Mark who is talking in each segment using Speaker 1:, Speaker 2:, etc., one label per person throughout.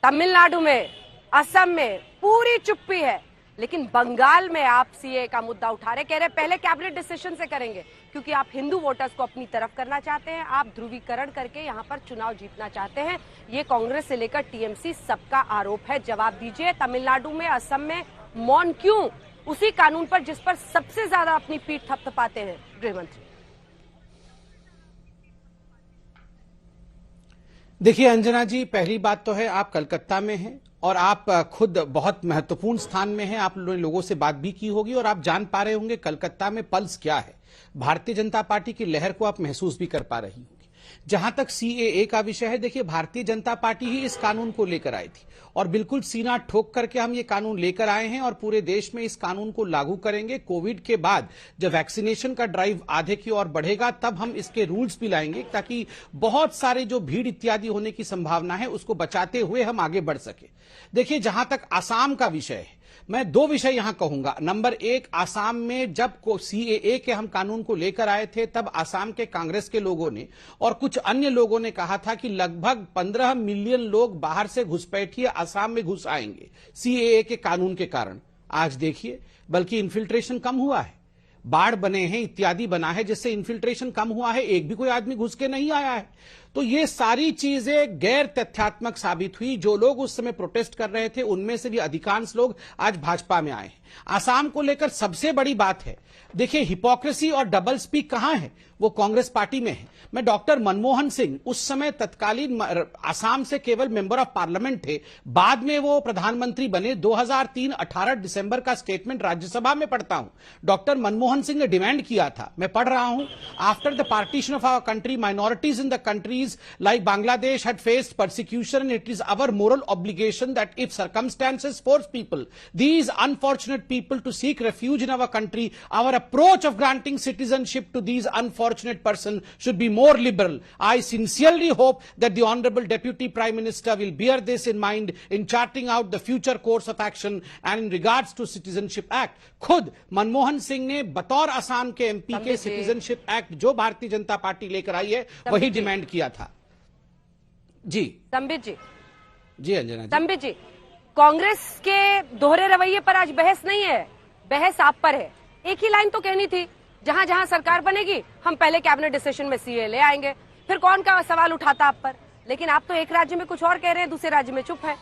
Speaker 1: तमिलनाडु में, असम में पूरी चुप्पी है, लेकिन बंगाल में आप सीए का मुद्दा उठा रहे, कह रहे पहले कैबिनेट डिसीजन से करेंगे, क्योंकि आप हिंदू वोटर्स को अपनी तरफ करना चाहते हैं, आप ध्रुवीकरण करके यहां पर चुनाव जीतना चाहते हैं। ये कांग्रेस से लेकर टीएमसी सबका आरोप है। जवाब दीजिए, तमिलनाडु में, असम में मौन क्यों? उसी कानून पर जिस पर सबसे ज्यादा अपनी पीठ थपथपाते हैं गृह मंत्री।
Speaker 2: देखिए अंजना जी, पहली बात तो है आप कलकत्ता में हैं और आप खुद बहुत महत्वपूर्ण स्थान में हैं। आप लोगों से बात भी की होगी और आप जान पा रहे होंगे कलकत्ता में पल्स क्या है। भारतीय जनता पार्टी की लहर को आप महसूस भी कर पा रही होंगी। जहां तक सीएए का विषय है, देखिए भारतीय जनता पार्टी ही इस कानून को लेकर आई थी और बिल्कुल सीना ठोक करके हम ये कानून लेकर आए हैं और पूरे देश में इस कानून को लागू करेंगे। कोविड के बाद जब वैक्सीनेशन का ड्राइव आधे की ओर बढ़ेगा तब हम इसके रूल्स भी लाएंगे ताकि बहुत सारे जो भीड़ इत्यादि होने की संभावना है उसको बचाते हुए हम आगे बढ़ सके। देखिए जहां तक आसाम का विषय है, मैं दो विषय यहां कहूंगा। नंबर एक, आसाम में जब सीएए के हम कानून को लेकर आए थे तब आसाम के कांग्रेस के लोगों ने और कुछ अन्य लोगों ने कहा था कि लगभग 15 मिलियन लोग बाहर से घुसपैठिए आसाम में घुस आएंगे सीएए के कानून के कारण। आज देखिए बल्कि इन्फिल्ट्रेशन कम हुआ है, बाढ़ बने हैं, इत्यादि बना है जिससे इन्फिल्ट्रेशन कम हुआ है, एक भी कोई आदमी घुस के नहीं आया है। तो ये सारी चीजें गैर तथ्यात्मक साबित हुई। जो लोग उस समय प्रोटेस्ट कर रहे थे उनमें से भी अधिकांश लोग आज भाजपा में आए हैं। आसाम को लेकर सबसे बड़ी बात है, देखिए हिपोक्रेसी और डबल स्पीक कहां है, वो कांग्रेस पार्टी में है। मैं डॉक्टर मनमोहन सिंह उस समय तत्कालीन आसाम से केवल मेंबर ऑफ पार्लियामेंट थे, बाद में वो प्रधानमंत्री बने। 2003 18 दिसंबर का स्टेटमेंट राज्यसभा में पढ़ता हूं। डॉक्टर मनमोहन सिंह ने डिमांड किया था, मैं पढ़ रहा हूं, after the partition of our country minorities in the countries like Bangladesh had faced persecution, and it is our moral obligation that if circumstances force people, these unfortunate people, to seek refuge in our country, our approach of granting citizenship to these unfortunate persons should be more liberal. I sincerely hope that the Honorable Deputy Prime Minister will bear this in mind in charting out the future course of action and in regards to Citizenship Act. खुद मनमोहन सिंह ने बतौर असम के MP के citizenship act जो Bharatiya Janata party लेकर आई है वही demand किया था। जी
Speaker 1: संबित जी,
Speaker 2: जी अंजना जी,
Speaker 1: संबित जी, कांग्रेस के दोहरे रवैये पर आज बहस नहीं है, बहस आप पर है। एक ही लाइन तो कहनी थी, जहां जहां सरकार बनेगी हम पहले कैबिनेट डिसीजन में सीए ले आएंगे, फिर कौन का सवाल उठाता आप पर। लेकिन आप तो एक राज्य में कुछ और कह रहे हैं, दूसरे राज्य में चुप है।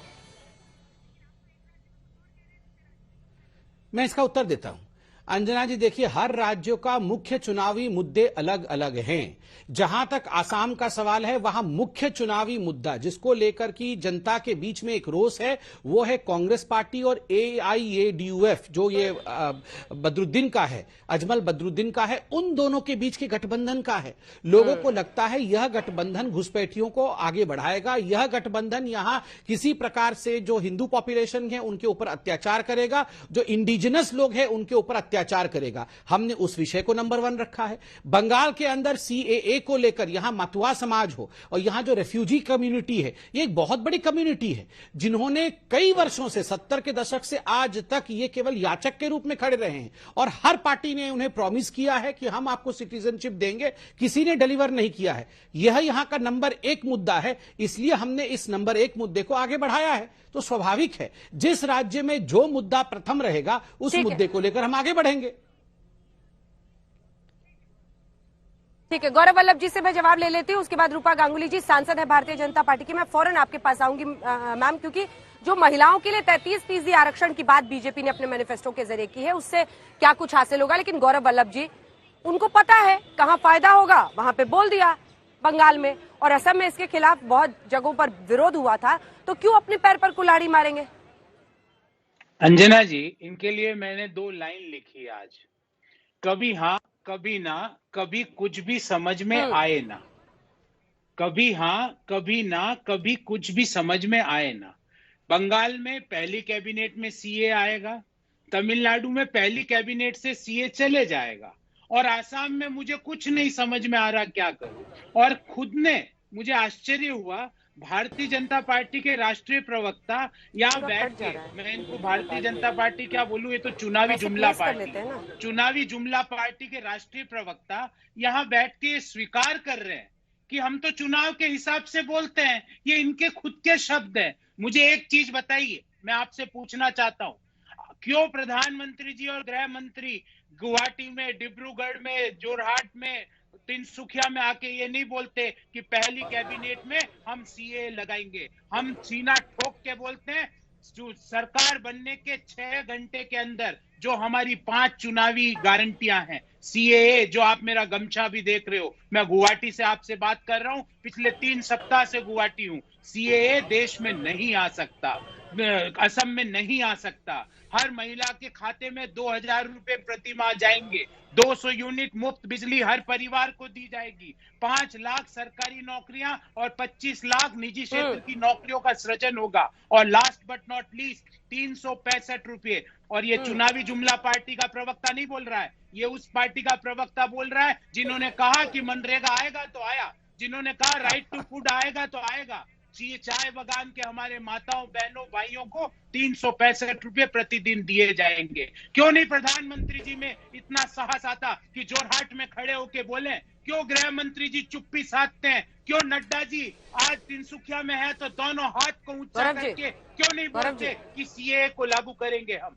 Speaker 2: मैं इसका उत्तर देता हूं। अंजना जी देखिए, हर राज्यों का मुख्य चुनावी मुद्दे अलग अलग हैं। जहां तक आसाम का सवाल है, वहां मुख्य चुनावी मुद्दा जिसको लेकर की जनता के बीच में एक रोष है वो है कांग्रेस पार्टी और एआईएडीयूएफ, जो ये बदरुद्दीन का है, अजमल बदरुद्दीन का है, उन दोनों के बीच के गठबंधन का है। लोगों को लगता है यह गठबंधन घुसपैठियों को आगे बढ़ाएगा, यह गठबंधन यहां किसी प्रकार से जो हिंदू पॉपुलेशन है उनके ऊपर अत्याचार करेगा, जो इंडिजिनस लोग हैं उनके ऊपर अत्याचार करेगा। हमने उस विषय को नंबर 1 रखा है। बंगाल के अंदर सीएए को लेकर यहां मतुआ समाज हो और यहां जो रेफ्यूजी कम्युनिटी है, ये एक बहुत बड़ी कम्युनिटी है जिन्होंने कई वर्षों से 70 के दशक से आज तक ये केवल याचक के रूप में खड़े रहे हैं और हर पार्टी ने उन्हें प्रॉमिस किया है कि हम आपको सिटीजनशिप देंगे, किसी ने डिलीवर नहीं किया है। यह यहां का नंबर 1 मुद्दा है, इसलिए हमने इस नंबर 1 मुद्दे को आगे बढ़ाया है। तो स्वाभाविक है जिस राज्य में जो मुद्दा प्रथम रहेगा उस मुद्दे को लेकर हम आगे बढ़ेंगे।
Speaker 1: ठीक है, गौरव वल्लभ जी से मैं जवाब ले लेती हूँ, उसके बाद रूपा गांगुली जी सांसद है भारतीय जनता पार्टी की। मैं फौरन आपके पास आऊंगी मैम, क्योंकि जो महिलाओं के लिए 33% आरक्षण की बात बीजेपी ने अपने मैनिफेस्टो के जरिए की है, उससे क्या कुछ हासिल होगा। लेकिन गौरव वल्लभ जी, उनको पता है कहां फायदा होगा, वहां पे बोल दिया। बंगाल में और असम में इसके खिलाफ बहुत जगहों पर विरोध हुआ था, तो क्यों अपने पैर पर कुल्हाड़ी मारेंगे।
Speaker 3: अंजना जी, इनके लिए मैंने 2 लाइन लिखी आज, कभी हाँ कभी ना, कभी कुछ भी समझ में आए ना। कभी हाँ कभी ना, कभी कुछ भी समझ में आए ना। बंगाल में पहली कैबिनेट में सीए आएगा, तमिलनाडु में पहली कैबिनेट से सीए चले जाएगा और आसाम में मुझे कुछ नहीं समझ में आ रहा क्या करूं। और खुद ने, मुझे आश्चर्य हुआ, भारतीय जनता पार्टी के राष्ट्रीय प्रवक्ता यहाँ बैठ के, मैं इनको भारतीय जनता पार्टी क्या बोलूं, ये तो चुनावी जुमला पार्टी, चुनावी जुमला पार्टी के राष्ट्रीय प्रवक्ता यहाँ बैठ के स्वीकार कर रहे हैं कि हम तो चुनाव के हिसाब से बोलते हैं। ये इनके खुद के शब्द हैं। मुझे एक चीज बताइए, मैं आपसे पूछना चाहता हूं, क्यों प्रधानमंत्री जी और गृह मंत्री गुवाहाटी में, डिब्रूगढ़ में, जोरहाट में, तिनसुखिया में आके ये नहीं बोलते कि पहली कैबिनेट में हम सीए लगाएंगे? हम सीना ठोक के बोलते हैं, जो सरकार बनने के 6 घंटे के अंदर जो हमारी 5 चुनावी गारंटियां हैं, सीएए, जो आप मेरा गमछा भी देख रहे हो, मैं गुवाहाटी से आपसे बात कर रहा हूं, पिछले 3 सप्ताह से गुवाहाटी हूं। सीएए देश में नहीं आ सकता, असम में नहीं आ सकता। हर महिला के खाते में 2,000 रुपए प्रति माह जाएंगे। 200 यूनिट मुफ्त बिजली हर परिवार को दी जाएगी। 5 लाख सरकारी नौकरियां और 25 लाख निजी क्षेत्र की नौकरियों का सृजन होगा। और लास्ट बट नॉट लीस्ट 365 रुपए। और ये चुनावी जुमला पार्टी का प्रवक्ता नहीं बोल रहा है, ये उस पार्टी का प्रवक्ता बोल रहा है जिन्होंने कहा कि मनरेगा आएगा तो आया, जिन्होंने कहा राइट टू फूड आएगा तो आएगा। चाय बगान के हमारे माताओं, बहनों, भाइयों को 365 रुपए प्रतिदिन दिए जाएंगे। क्यों नहीं प्रधानमंत्री जी में इतना साहस आता कि जोरहाट में खड़े होके बोले? क्यों गृह मंत्री जी चुप्पी साधते हैं? क्यों नड्डा जी आज तिनसुखिया में है तो दोनों हाथ को ऊंचा करके क्यों नहीं बोलते कि सीए को लागू करेंगे हम?